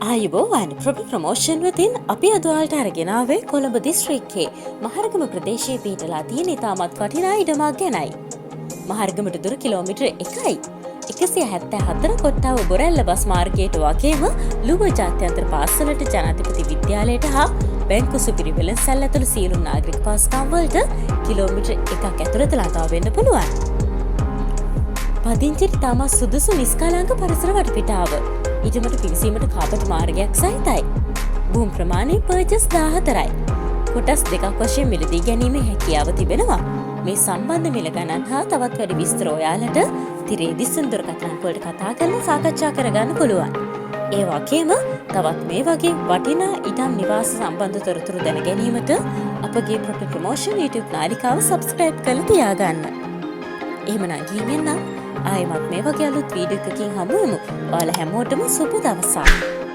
ආයුබෝවන් ප්‍රමෝෂන් වෙතින් අපි අද ඔයාලට අරගෙන ආවේ කොළඹ දිස්ත්‍රික්කයේ මහරගම ප්‍රදේශයේ පිහිටලා තියෙන ඉතාමත් වටිනා ඉඩමක් ගැනයි. මහරගමට දුර කිලෝමීටර් 1යි. 174 කොට්ටාව බොරැල්ල බස් මාර්ගයට වගේම ලුව ජාත්‍යන්තර පාසලට ජනාධිපති විද්‍යාලයට හා බැංකු සුපිරි වෙළඳසැල් ඇතුළු සියලු නාගරික පහසුකම් වලට කිලෝමීටර් 1ක් ඇතුළත ළඟා වෙන්න පුළුවන්. පදිංචිට තමා සුදුසු නිස්කාලාංග පරිසර වටපිටාව. ඉඩමට පිවිසීමට කාපට් මාර්ගයක් සහිතයි. භූමි ප්‍රමාණය පර්චස් 14යි. කොටස් දෙකක් වශයෙන් මිලදී ගැනීමේ හැකියාව තිබෙනවා. මේ සම්බන්ධ මිල ගණන් හා තවත් වැඩි විස්තර ඔයාලට තිරේ දිස්සන දුරකථන අංක වලට කතා කරලා සාකච්ඡා කරගන්න පුළුවන්. ඒ වගේම තවත් මේ වගේ වටිනා ඉඩම් නිවාස සම්බන්ධ තොරතුරු දැන ගැනීමට අපගේ ප්‍රොපර්ටි ප්‍රොමෝෂන් YouTube නාලිකාව subscribe කරලා තියාගන්න. එහෙමනම් ගිහින් එන්න ආයෙමත් මේ වගේ අලුත් වීඩියෝ එකකින් හමු වෙමු. ඔයාලා හැමෝටම සුබ දවසක්.